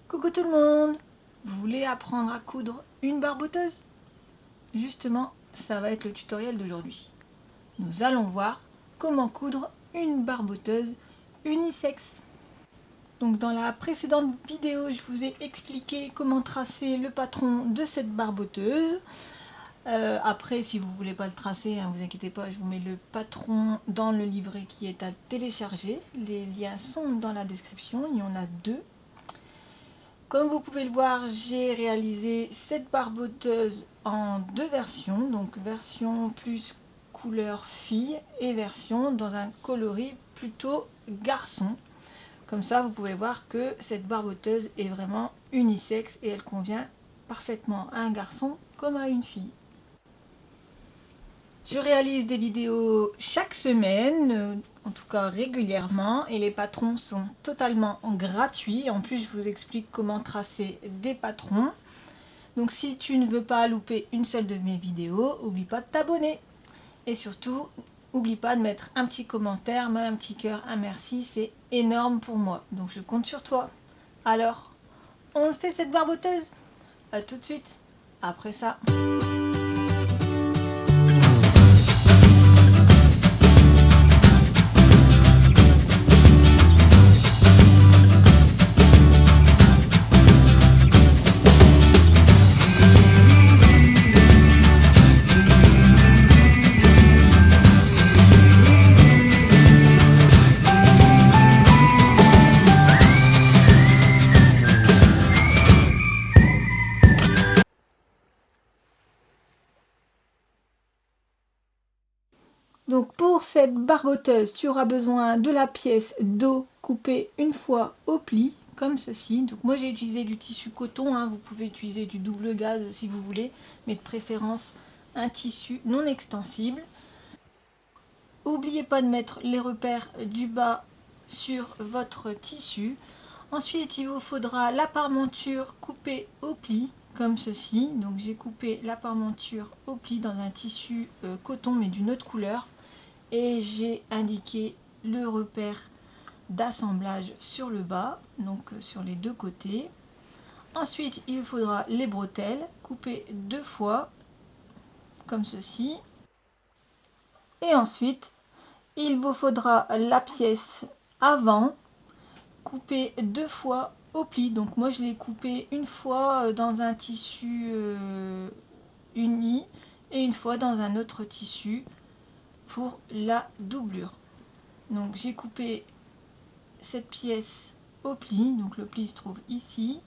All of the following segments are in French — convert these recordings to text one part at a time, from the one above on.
Coucou tout le monde! Vous voulez apprendre à coudre une barboteuse? Justement, ça va être le tutoriel d'aujourd'hui. Nous allons voir comment coudre une barboteuse unisexe. Donc dans la précédente vidéo, je vous ai expliqué comment tracer le patron de cette barboteuse. Après, si vous ne voulez pas le tracer, vous inquiétez pas, je vous mets le patron dans le livret qui est à télécharger. Les liens sont dans la description, il y en a deux. Comme vous pouvez le voir, j'ai réalisé cette barboteuse en deux versions, donc version plus couleur fille et version dans un coloris plutôt garçon. Comme ça, vous pouvez voir que cette barboteuse est vraiment unisexe et elle convient parfaitement à un garçon comme à une fille. Je réalise des vidéos chaque semaine, en tout cas régulièrement, et les patrons sont totalement gratuits. En plus, je vous explique comment tracer des patrons. Donc si tu ne veux pas louper une seule de mes vidéos, n'oublie pas de t'abonner. Et surtout, n'oublie pas de mettre un petit commentaire, même un petit cœur, un merci, c'est énorme pour moi. Donc je compte sur toi. Alors, on le fait cette barboteuse? À tout de suite, après ça. Donc pour cette barboteuse, tu auras besoin de la pièce dos coupée une fois au pli, comme ceci. Donc moi j'ai utilisé du tissu coton, vous pouvez utiliser du double gaze si vous voulez, mais de préférence un tissu non extensible. N'oubliez pas de mettre les repères du bas sur votre tissu. Ensuite il vous faudra la parmenture coupée au pli, comme ceci. Donc j'ai coupé la parmenture au pli dans un tissu coton mais d'une autre couleur. Et j'ai indiqué le repère d'assemblage sur le bas, donc sur les deux côtés. Ensuite, il faudra les bretelles coupées deux fois, comme ceci. Et ensuite, il vous faudra la pièce avant, coupée deux fois au pli. Donc moi, je l'ai coupée une fois dans un tissu uni et une fois dans un autre tissu pour la doublure. Donc j'ai coupé cette pièce au pli, donc le pli se trouve ici,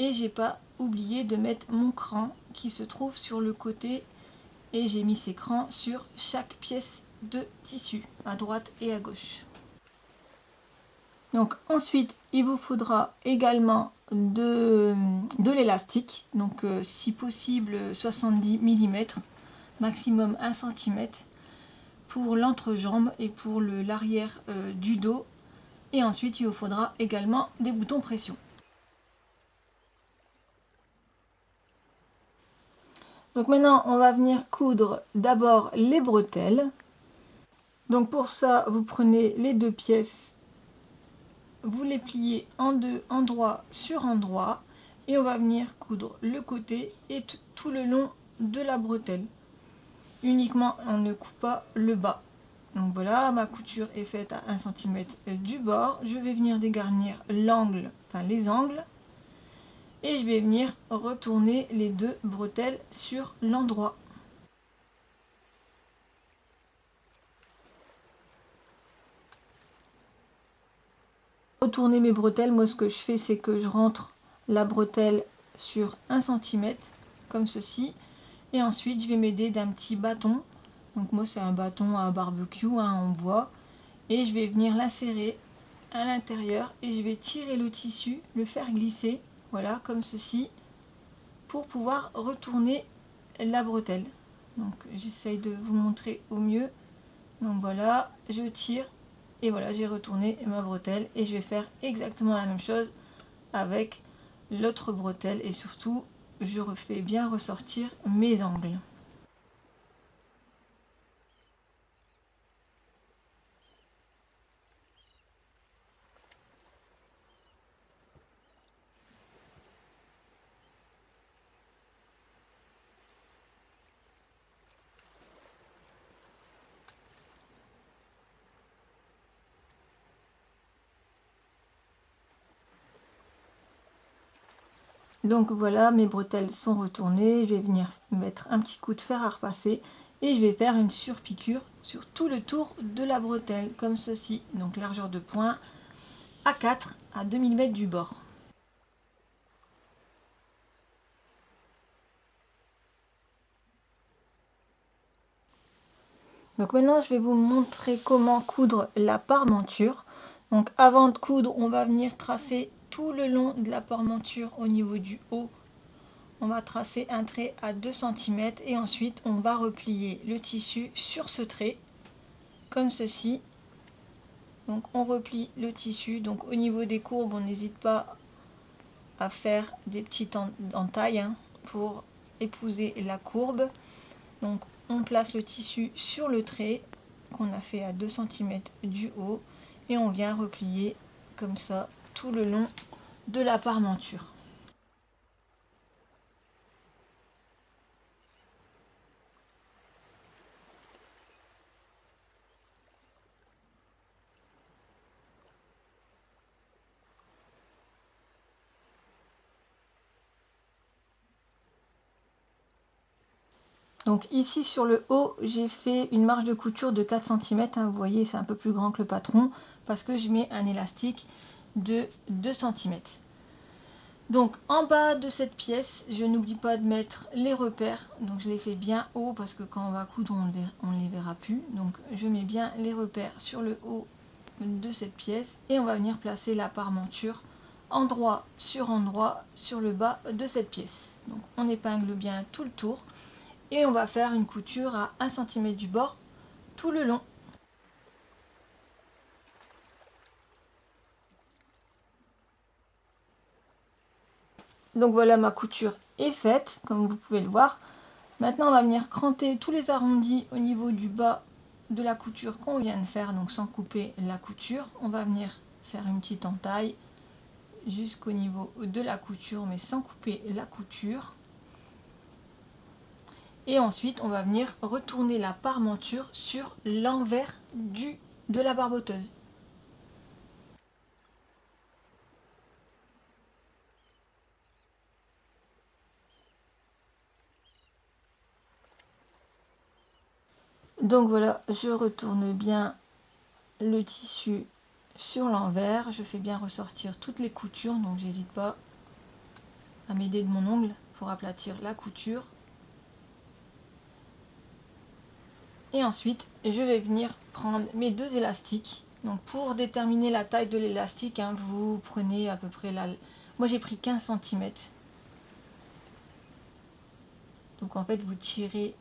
et j'ai pas oublié de mettre mon cran qui se trouve sur le côté, et j'ai mis ces crans sur chaque pièce de tissu, à droite et à gauche. Donc ensuite il vous faudra également de l'élastique, donc si possible 70 mm, maximum 1 cm pour l'entrejambe et pour l'arrière du dos. Et ensuite, il vous faudra également des boutons pression. Donc maintenant, on va venir coudre d'abord les bretelles. Donc pour ça, vous prenez les deux pièces, vous les pliez en deux, endroit sur endroit, et on va venir coudre le côté et tout le long de la bretelle. Uniquement, on ne coupe pas le bas. Donc voilà, ma couture est faite à 1 cm du bord. Je vais venir dégarnir l'angle, enfin les angles. Et je vais venir retourner les deux bretelles sur l'endroit. Retourner mes bretelles, moi ce que je fais c'est que je rentre la bretelle sur 1 cm comme ceci, et ensuite je vais m'aider d'un petit bâton. Donc moi c'est un bâton à barbecue en bois, et je vais venir l'insérer à l'intérieur et je vais tirer le tissu, le faire glisser, voilà comme ceci, pour pouvoir retourner la bretelle. Donc j'essaye de vous montrer au mieux. Donc voilà, je tire et voilà, j'ai retourné ma bretelle, et je vais faire exactement la même chose avec l'autre bretelle, et surtout je refais bien ressortir mes angles. Donc voilà, mes bretelles sont retournées. Je vais venir mettre un petit coup de fer à repasser et je vais faire une surpiqûre sur tout le tour de la bretelle, comme ceci. Donc largeur de point à 4 à 2 mm du bord. Donc maintenant, je vais vous montrer comment coudre la parmenture. Donc avant de coudre, on va venir tracer tout le long de la parmenture au niveau du haut. On va tracer un trait à 2 cm et ensuite on va replier le tissu sur ce trait, comme ceci. Donc on replie le tissu. Donc au niveau des courbes, on n'hésite pas à faire des petites entailles pour épouser la courbe. Donc on place le tissu sur le trait qu'on a fait à 2 cm du haut et on vient replier comme ça tout le long de la parmenture. Donc ici sur le haut, j'ai fait une marge de couture de 4 cm. Vous voyez, c'est un peu plus grand que le patron parce que je mets un élastique de 2 cm. Donc en bas de cette pièce, je n'oublie pas de mettre les repères. Donc je les fais bien haut parce que quand on va coudre, on ne les verra plus. Donc je mets bien les repères sur le haut de cette pièce et on va venir placer la parmenture endroit sur le bas de cette pièce. Donc on épingle bien tout le tour. Et on va faire une couture à 1 cm du bord tout le long. Donc voilà, ma couture est faite, comme vous pouvez le voir. Maintenant, on va venir cranter tous les arrondis au niveau du bas de la couture qu'on vient de faire, donc sans couper la couture. On va venir faire une petite entaille jusqu'au niveau de la couture, mais sans couper la couture. Et ensuite, on va venir retourner la parmenture sur l'envers de la barboteuse. Donc voilà, je retourne bien le tissu sur l'envers, je fais bien ressortir toutes les coutures, donc j'hésite pas à m'aider de mon ongle pour aplatir la couture. Et ensuite, je vais venir prendre mes deux élastiques. Donc pour déterminer la taille de l'élastique, vous prenez à peu près la... Moi j'ai pris 15 cm. Donc en fait, vous tirez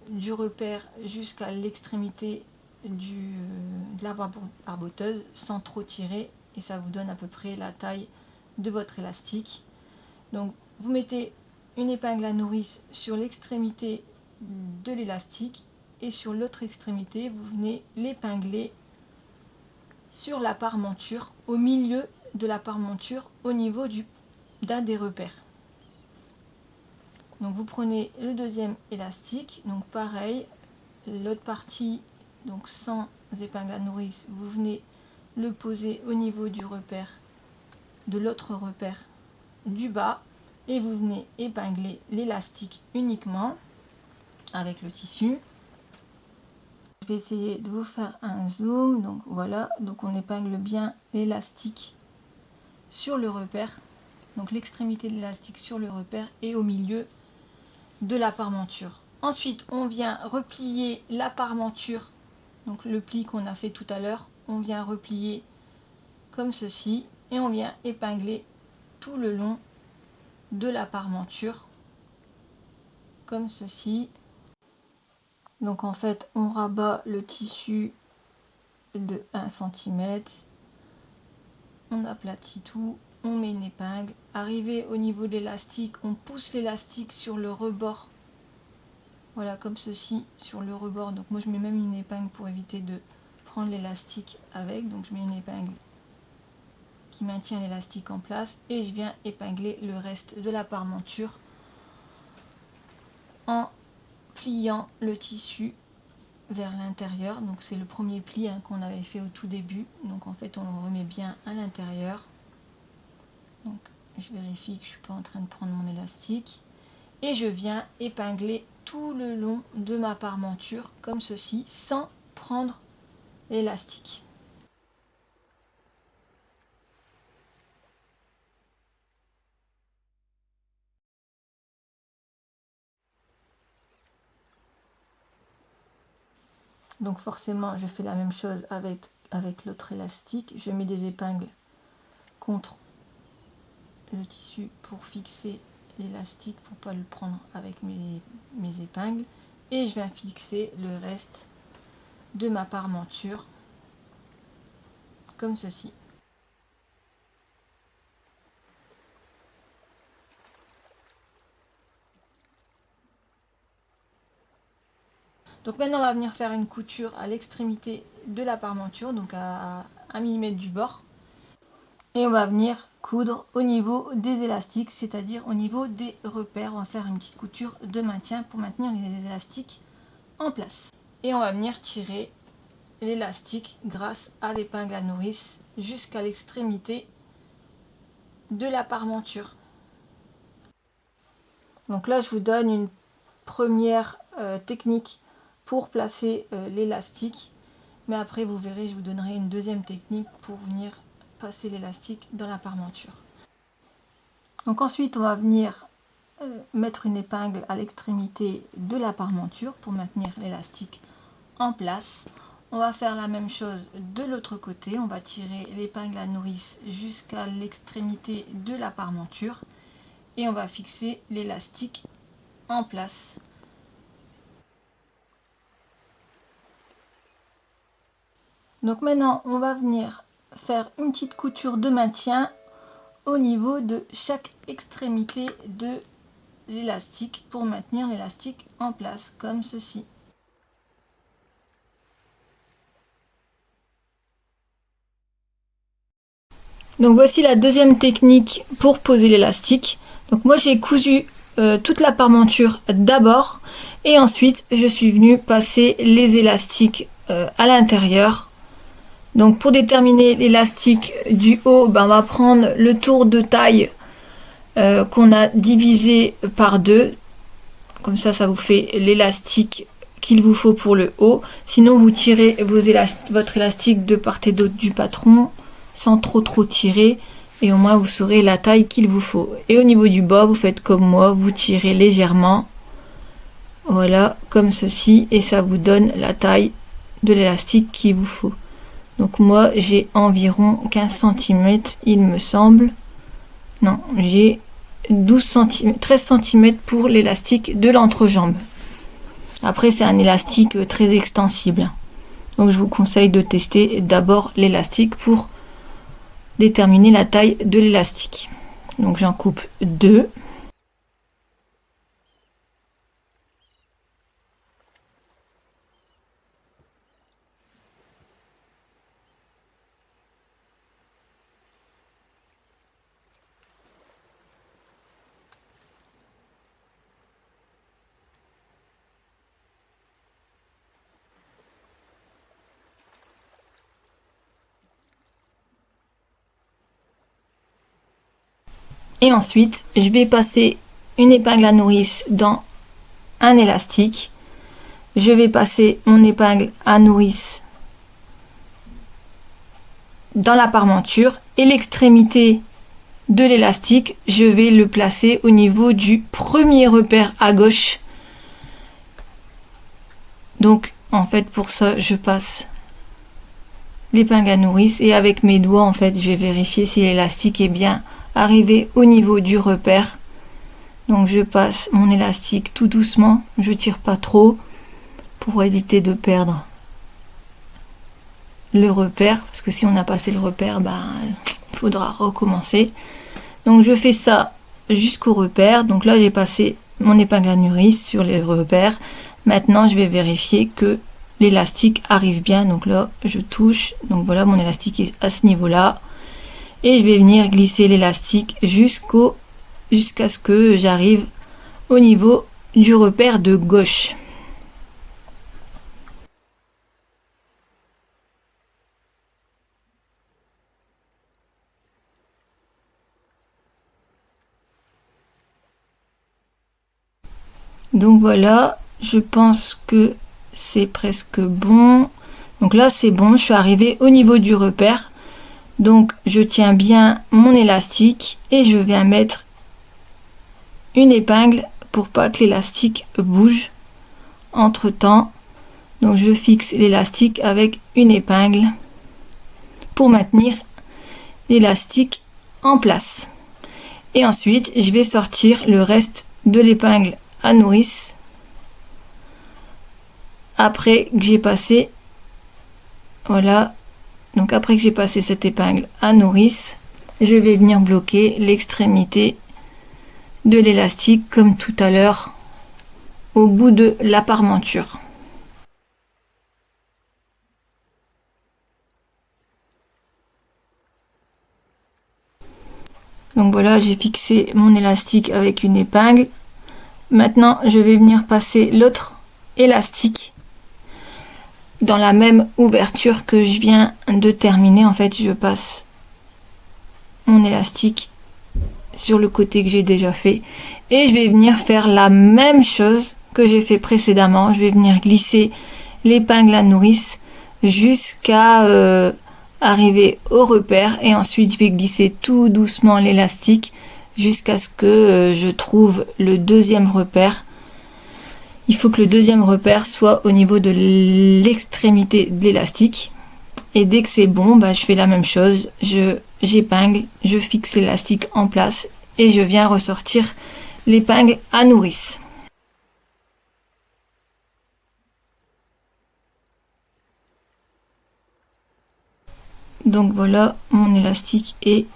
du repère jusqu'à l'extrémité de la barboteuse sans trop tirer et ça vous donne à peu près la taille de votre élastique. Donc vous mettez une épingle à nourrice sur l'extrémité de l'élastique et sur l'autre extrémité vous venez l'épingler sur la parmenture, au milieu de la parmenture, au niveau d'un des repères. Donc vous prenez le deuxième élastique, donc pareil, l'autre partie, donc sans épingle à nourrice, vous venez le poser au niveau du repère, de l'autre repère du bas, et vous venez épingler l'élastique uniquement avec le tissu. Je vais essayer de vous faire un zoom, donc voilà, donc on épingle bien l'élastique sur le repère, donc l'extrémité de l'élastique sur le repère et au milieu de la parmenture. Ensuite, on vient replier la parmenture, donc le pli qu'on a fait tout à l'heure, on vient replier comme ceci et on vient épingler tout le long de la parmenture comme ceci. Donc en fait, on rabat le tissu de 1 cm, on aplatit tout, on met une épingle. Arrivé au niveau de l'élastique, on pousse l'élastique sur le rebord. Voilà, comme ceci, sur le rebord. Donc moi je mets même une épingle pour éviter de prendre l'élastique avec. Donc je mets une épingle qui maintient l'élastique en place. Et je viens épingler le reste de la parmenture en pliant le tissu vers l'intérieur. Donc c'est le premier pli qu'on avait fait au tout début. Donc en fait on le remet bien à l'intérieur. Donc je vérifie que je suis pas en train de prendre mon élastique. Et je viens épingler tout le long de ma parmenture comme ceci sans prendre l'élastique. Donc forcément je fais la même chose avec l'autre élastique. Je mets des épingles contre le tissu pour fixer l'élastique pour pas le prendre avec mes épingles. Et je viens fixer le reste de ma parmenture comme ceci. Donc maintenant on va venir faire une couture à l'extrémité de la parmenture, donc à 1 mm du bord. Et on va venir coudre au niveau des élastiques, c'est-à-dire au niveau des repères. On va faire une petite couture de maintien pour maintenir les élastiques en place. Et on va venir tirer l'élastique grâce à l'épingle à nourrice jusqu'à l'extrémité de la parmenture. Donc là je vous donne une première technique pour placer l'élastique, mais après vous verrez, je vous donnerai une deuxième technique pour venir passer l'élastique dans la parmenture. Donc ensuite on va venir mettre une épingle à l'extrémité de la parmenture pour maintenir l'élastique en place. On va faire la même chose de l'autre côté, on va tirer l'épingle à nourrice jusqu'à l'extrémité de la parmenture et on va fixer l'élastique en place. Donc maintenant on va venir faire une petite couture de maintien au niveau de chaque extrémité de l'élastique pour maintenir l'élastique en place comme ceci. Donc voici la deuxième technique pour poser l'élastique. Donc moi j'ai cousu toute la parmenture d'abord et ensuite je suis venue passer les élastiques à l'intérieur. Donc pour déterminer l'élastique du haut, on va prendre le tour de taille qu'on a divisé par 2. Comme ça vous fait l'élastique qu'il vous faut pour le haut. Sinon vous tirez votre élastique de part et d'autre du patron sans trop tirer et au moins vous saurez la taille qu'il vous faut. Et au niveau du bas vous faites comme moi, vous tirez légèrement, voilà, comme ceci, et ça vous donne la taille de l'élastique qu'il vous faut. Donc moi j'ai environ 15 cm il me semble, non j'ai 13 cm pour l'élastique de l'entrejambe. Après c'est un élastique très extensible, donc je vous conseille de tester d'abord l'élastique pour déterminer la taille de l'élastique. Donc j'en coupe 2. Et ensuite, je vais passer une épingle à nourrice dans un élastique. Je vais passer mon épingle à nourrice dans la parmenture et l'extrémité de l'élastique, je vais le placer au niveau du premier repère à gauche. Donc en fait pour ça, je passe l'épingle à nourrice et avec mes doigts en fait, je vais vérifier si l'élastique est bien arrivé au niveau du repère. Donc je passe mon élastique tout doucement, je tire pas trop pour éviter de perdre le repère, parce que si on a passé le repère, il faudra recommencer. Donc je fais ça jusqu'au repère. Donc là j'ai passé mon épingle à nourrice sur les repères. Maintenant je vais vérifier que l'élastique arrive bien. Donc là je touche, donc voilà, mon élastique est à ce niveau là et je vais venir glisser l'élastique jusqu'à ce que j'arrive au niveau du repère de gauche. Donc voilà, je pense que c'est presque bon. Donc là c'est bon, je suis arrivée au niveau du repère. Donc je tiens bien mon élastique et je viens mettre une épingle pour pas que l'élastique bouge entre temps. Donc je fixe l'élastique avec une épingle pour maintenir l'élastique en place. Et ensuite je vais sortir le reste de l'épingle à nourrice après que j'ai passé, voilà, donc après que j'ai passé cette épingle à nourrice, je vais venir bloquer l'extrémité de l'élastique comme tout à l'heure au bout de la parmenture. Donc voilà, j'ai fixé mon élastique avec une épingle. Maintenant, je vais venir passer l'autre élastique dans la même ouverture que je viens de terminer. En fait, je passe mon élastique sur le côté que j'ai déjà fait et je vais venir faire la même chose que j'ai fait précédemment. Je vais venir glisser l'épingle à nourrice jusqu'à arriver au repère et ensuite je vais glisser tout doucement l'élastique jusqu'à ce que je trouve le deuxième repère. Il faut que le deuxième repère soit au niveau de l'extrémité de l'élastique et dès que c'est bon, je fais la même chose, j'épingle, je fixe l'élastique en place et je viens ressortir l'épingle à nourrice. Donc voilà, mon élastique est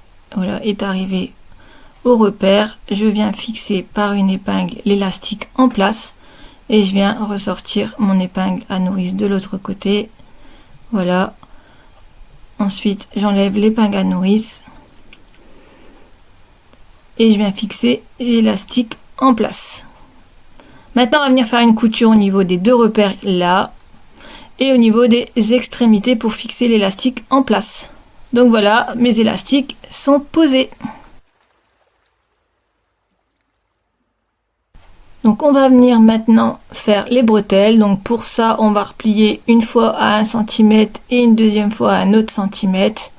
arrivé au repère. Je viens fixer par une épingle l'élastique en place et je viens ressortir mon épingle à nourrice de l'autre côté. Voilà. Ensuite, j'enlève l'épingle à nourrice et je viens fixer l'élastique en place. Maintenant, on va venir faire une couture au niveau des deux repères là et au niveau des extrémités pour fixer l'élastique en place. Donc voilà, mes élastiques sont posés. Donc on va venir maintenant faire les bretelles. Donc pour ça, on va replier une fois à 1 cm et une deuxième fois à un autre centimètre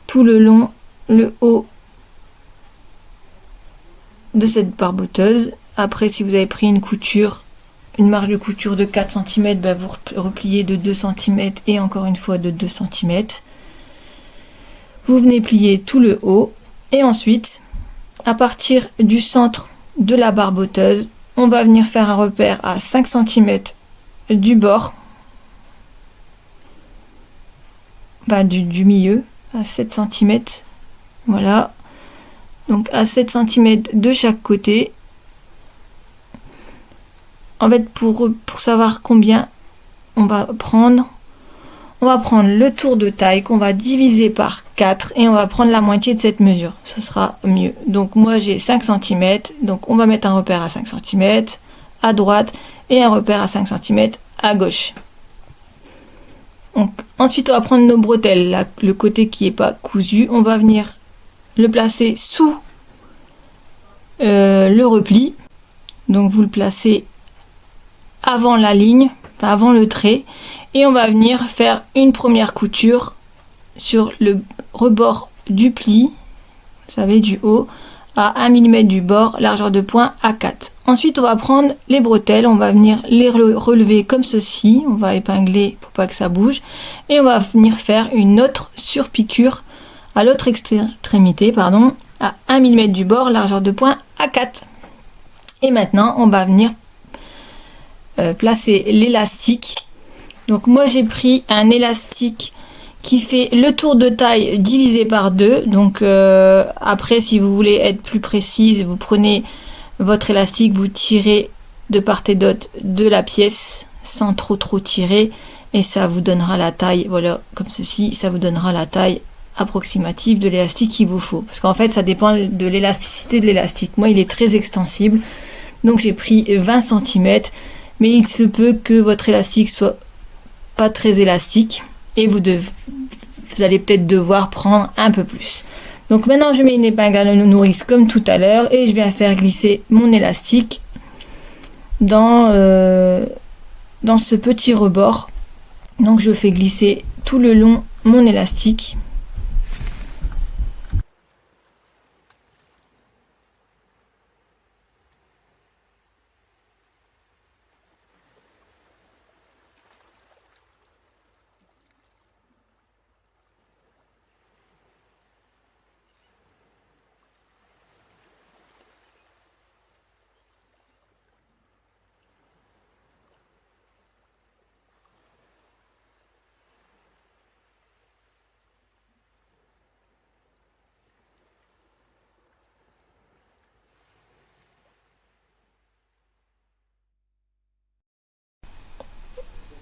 tout le long, le haut de cette barboteuse. Après, si vous avez pris une marge de couture de 4 cm, vous repliez de 2 cm et encore une fois de 2 cm. Vous venez plier tout le haut et ensuite, à partir du centre de la barboteuse, on va venir faire un repère à 5 cm du bord, du milieu, à 7 cm. Voilà. Donc à 7 cm de chaque côté. En fait, pour savoir combien on va prendre le tour de taille qu'on va diviser par 4 et on va prendre la moitié de cette mesure. Ce sera mieux. Donc moi j'ai 5 cm, donc on va mettre un repère à 5 cm à droite et un repère à 5 cm à gauche. Donc, ensuite on va prendre nos bretelles, là, le côté qui n'est pas cousu, on va venir le placer sous le repli. Donc vous le placez avant la ligne, avant le trait, et on va venir faire une première couture sur le rebord du pli, vous savez, du haut, à 1 mm du bord, largeur de point à 4. Ensuite on va prendre les bretelles, on va venir les relever comme ceci, on va épingler pour pas que ça bouge, et on va venir faire une autre surpiqûre à l'autre extrémité, à 1 mm du bord, largeur de point à 4. Et maintenant on va venir placer l'élastique. Donc moi j'ai pris un élastique qui fait le tour de taille divisé par 2. Donc après, si vous voulez être plus précise, vous prenez votre élastique, vous tirez de part et d'autre de la pièce sans trop tirer et ça vous donnera la taille, voilà, comme ceci, ça vous donnera la taille approximative de l'élastique qu'il vous faut. Parce qu'en fait ça dépend de l'élasticité de l'élastique. Moi il est très extensible, donc j'ai pris 20 cm, mais il se peut que votre élastique soit pas très élastique et vous allez peut-être devoir prendre un peu plus. Donc maintenant je mets une épingle à nourrice comme tout à l'heure et je viens faire glisser mon élastique dans ce petit rebord. Donc je fais glisser tout le long mon élastique.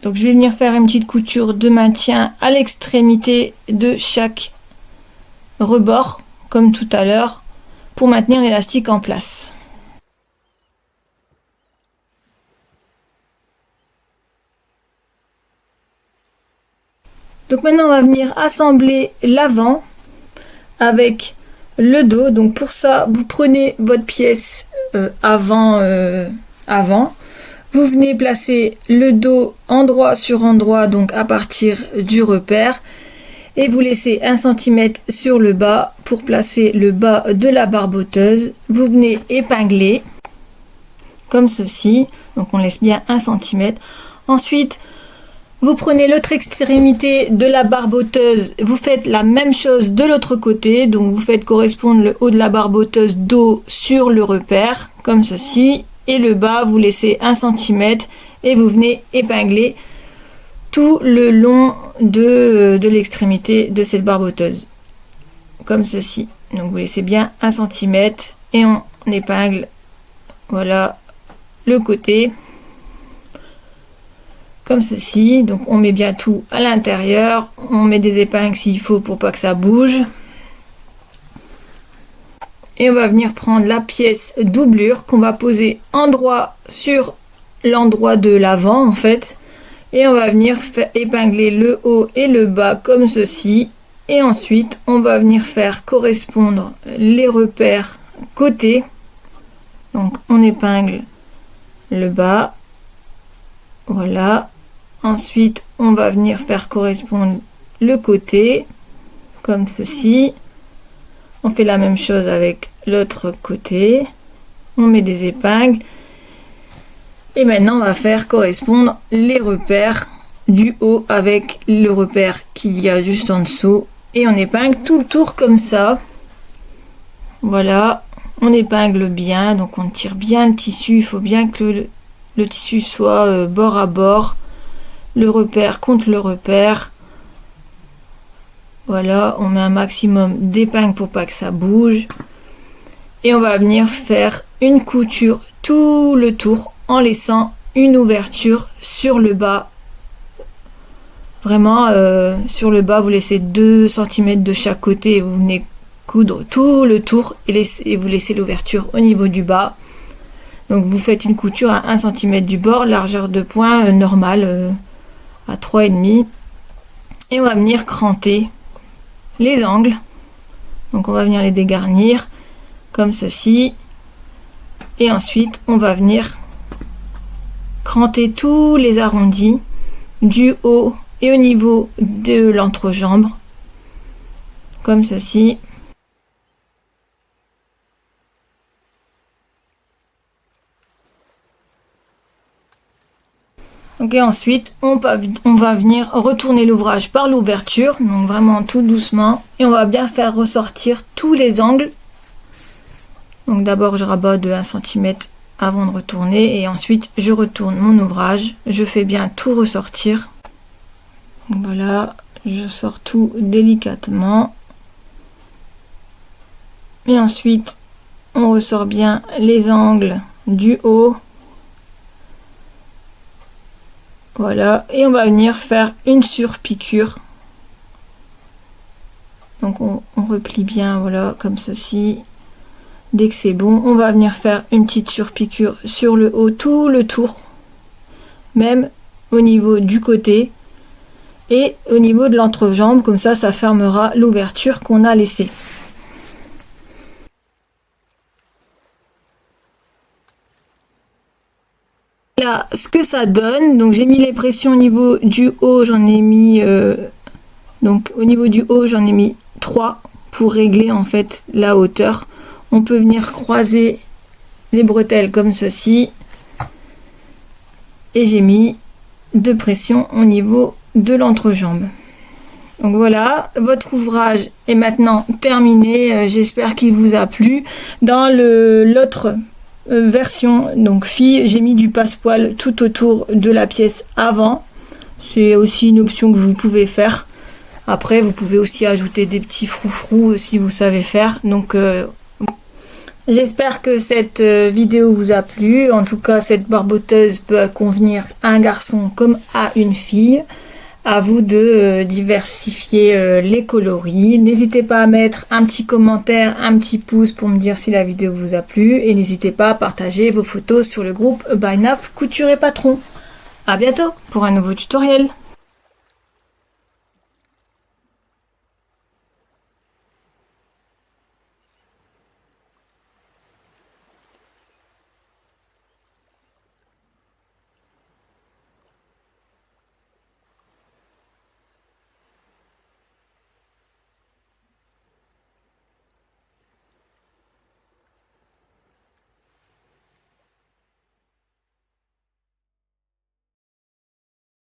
Donc je vais venir faire une petite couture de maintien à l'extrémité de chaque rebord, comme tout à l'heure, pour maintenir l'élastique en place. Donc maintenant on va venir assembler l'avant avec le dos. Donc pour ça, vous prenez votre pièce avant. Vous venez placer le dos endroit sur endroit, donc à partir du repère, et vous laissez 1 cm sur le bas pour placer le bas de la barboteuse. Vous venez épingler comme ceci, donc on laisse bien 1 cm. Ensuite, vous prenez l'autre extrémité de la barboteuse, vous faites la même chose de l'autre côté, donc vous faites correspondre le haut de la barboteuse dos sur le repère, comme ceci. Et le bas, vous laissez 1 cm et vous venez épingler tout le long de l'extrémité de cette barboteuse, comme ceci. Donc vous laissez bien 1 cm et on épingle, voilà, le côté, comme ceci. Donc on met bien tout à l'intérieur, on met des épingles s'il faut pour pas que ça bouge. Et on va venir prendre la pièce doublure qu'on va poser endroit sur l'endroit de l'avant en fait. Et on va venir épingler le haut et le bas comme ceci. Et ensuite on va venir faire correspondre les repères côté. Donc on épingle le bas. Voilà. Ensuite on va venir faire correspondre le côté comme ceci. On fait la même chose avec l'autre côté. On met des épingles. Et maintenant, on va faire correspondre les repères du haut avec le repère qu'il y a juste en dessous. Et on épingle tout le tour comme ça. Voilà. On épingle bien. Donc, on tire bien le tissu. Il faut bien que le tissu soit bord à bord. Le repère contre le repère. Voilà, on met un maximum d'épingles pour pas que ça bouge. Et on va venir faire une couture tout le tour en laissant une ouverture sur le bas. Vraiment, sur le bas, vous laissez 2 cm de chaque côté et vous venez coudre tout le tour et vous laissez l'ouverture au niveau du bas. Donc vous faites une couture à 1 cm du bord, largeur de point normale à 3,5. Et on va venir cranter les angles. Donc on va venir les dégarnir comme ceci. Et ensuite on va venir cranter tous les arrondis du haut et au niveau de l'entrejambe comme ceci. Et ensuite on va venir retourner l'ouvrage par l'ouverture, donc vraiment tout doucement, et on va bien faire ressortir tous les angles. Donc d'abord je rabats de 1 cm avant de retourner et ensuite je retourne mon ouvrage, je fais bien tout ressortir. Voilà, je sors tout délicatement et ensuite on ressort bien les angles du haut. Voilà, et on va venir faire une surpiqûre. Donc on replie bien, voilà, comme ceci. Dès que c'est bon, on va venir faire une petite surpiqûre sur le haut, tout le tour, même au niveau du côté et au niveau de l'entrejambe, comme ça fermera l'ouverture qu'on a laissée. cas ce que ça donne. Donc j'ai mis les pressions au niveau du haut, j'en ai mis donc au niveau du haut j'en ai mis 3 pour régler en fait la hauteur. On peut venir croiser les bretelles comme ceci et j'ai mis 2 pressions au niveau de l'entrejambe. Donc voilà, votre ouvrage est maintenant terminé. J'espère qu'il vous a plu. Dans l'autre version, donc fille, j'ai mis du passepoil tout autour de la pièce avant. C'est aussi une option que vous pouvez faire. Après, vous pouvez aussi ajouter des petits froufrous si vous savez faire. Donc j'espère que cette vidéo vous a plu. En tout cas, cette barboteuse peut convenir à un garçon comme à une fille. À vous de diversifier les coloris. N'hésitez pas à mettre un petit commentaire, un petit pouce pour me dire si la vidéo vous a plu. Et n'hésitez pas à partager vos photos sur le groupe By Naf Couture et Patron. À bientôt pour un nouveau tutoriel.